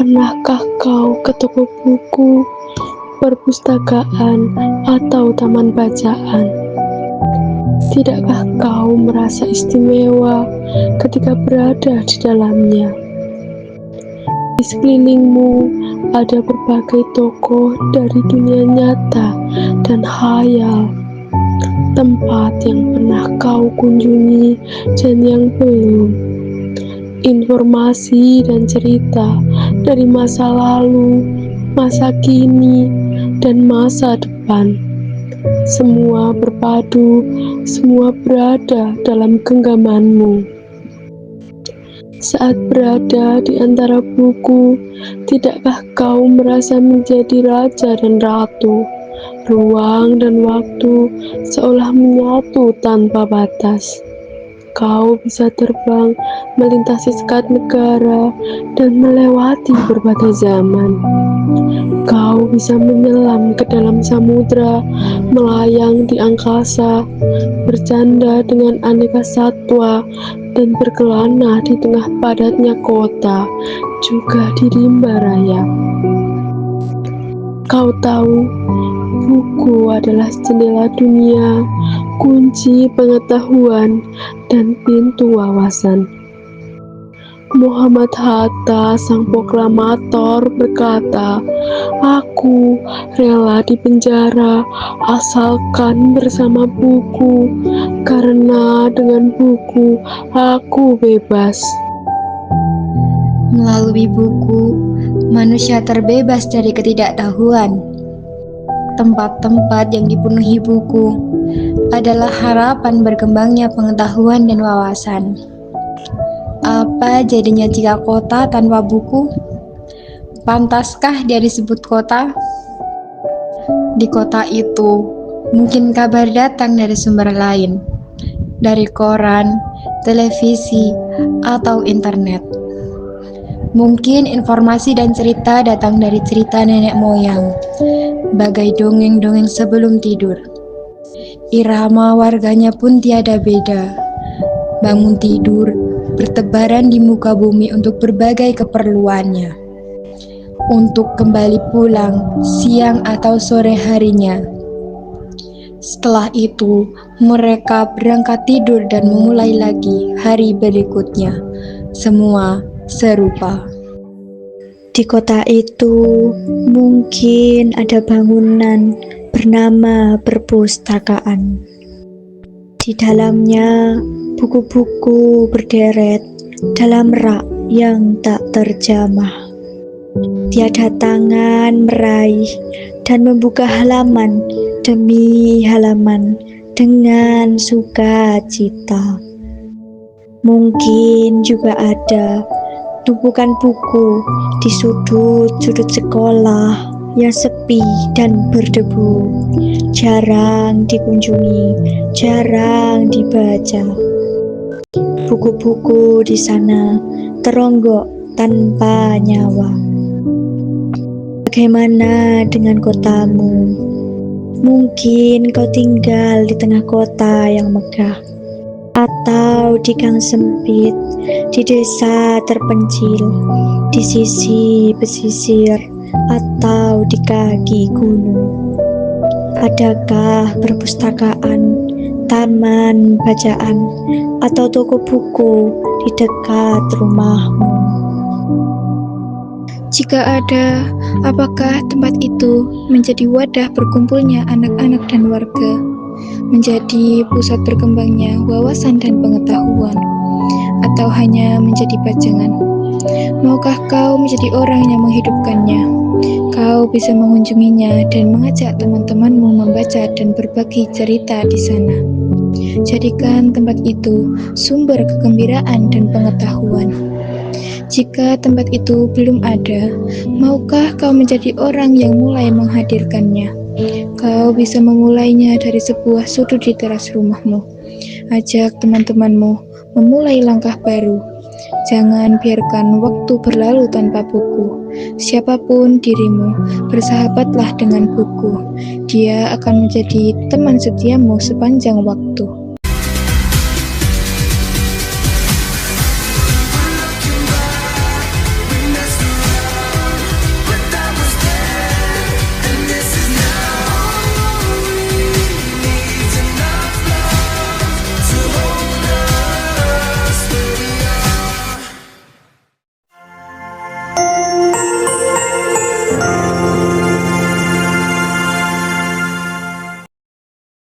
Pernahkah kau ke toko buku, perpustakaan, atau taman bacaan? Tidakkah kau merasa istimewa ketika berada di dalamnya? Di sekelilingmu ada berbagai tokoh dari dunia nyata dan khayal, tempat yang pernah kau kunjungi dan yang belum. Informasi dan cerita dari masa lalu, masa kini, dan masa depan. Semua berpadu, semua berada dalam genggamanmu. Saat berada di antara buku, tidakkah kau merasa menjadi raja dan ratu? Ruang dan waktu seolah menyatu tanpa batas. Kau bisa terbang melintasi sekat negara dan melewati berbagai zaman. Kau bisa menyelam ke dalam samudra, melayang di angkasa, bercanda dengan aneka satwa, dan berkelana di tengah padatnya kota, juga di rimba raya. Kau tahu, buku adalah jendela dunia, kunci pengetahuan, dan pintu wawasan. Muhammad Hatta, sang proklamator, berkata, "Aku rela dipenjara asalkan bersama buku, karena dengan buku aku bebas." Melalui buku, manusia terbebas dari ketidaktahuan. Tempat-tempat yang dipenuhi buku adalah harapan berkembangnya pengetahuan dan wawasan. Apa jadinya jika kota tanpa buku? Pantaskah dia disebut kota? Di kota itu, mungkin kabar datang dari sumber lain, dari koran, televisi, atau internet. Mungkin informasi dan cerita datang dari cerita nenek moyang, bagai dongeng-dongeng sebelum tidur. Irama warganya pun tiada beda. Bangun tidur, bertebaran di muka bumi untuk berbagai keperluannya. Untuk kembali pulang siang atau sore harinya. Setelah itu, mereka berangkat tidur dan memulai lagi hari berikutnya. Semua serupa. Di kota itu mungkin ada bangunan bernama perpustakaan. Di dalamnya buku-buku berderet dalam rak yang tak terjamah. Tiada tangan meraih dan membuka halaman demi halaman dengan sukacita. Mungkin juga ada tumpukan buku di sudut-sudut sekolah yang sepi dan berdebu, jarang dikunjungi, jarang dibaca. Buku-buku di sana teronggok tanpa nyawa. Bagaimana dengan kotamu? Mungkin kau tinggal di tengah kota yang megah, atau di gang sempit, di desa terpencil, di sisi pesisir, atau di kaki gunung. Adakah perpustakaan, taman bacaan, atau toko buku di dekat rumahmu? Jika ada, apakah tempat itu menjadi wadah berkumpulnya anak-anak dan warga, menjadi pusat berkembangnya wawasan dan pengetahuan, atau hanya menjadi pajangan? Maukah kau menjadi orang yang menghidupkannya? Kau bisa mengunjunginya dan mengajak teman-temanmu membaca dan berbagi cerita di sana. Jadikan tempat itu sumber kegembiraan dan pengetahuan. Jika tempat itu belum ada, maukah kau menjadi orang yang mulai menghadirkannya? Kau bisa memulainya dari sebuah sudut di teras rumahmu. Ajak teman-temanmu memulai langkah baru. Jangan biarkan waktu berlalu tanpa buku. Siapapun dirimu, bersahabatlah dengan buku. Dia akan menjadi teman setiamu sepanjang waktu.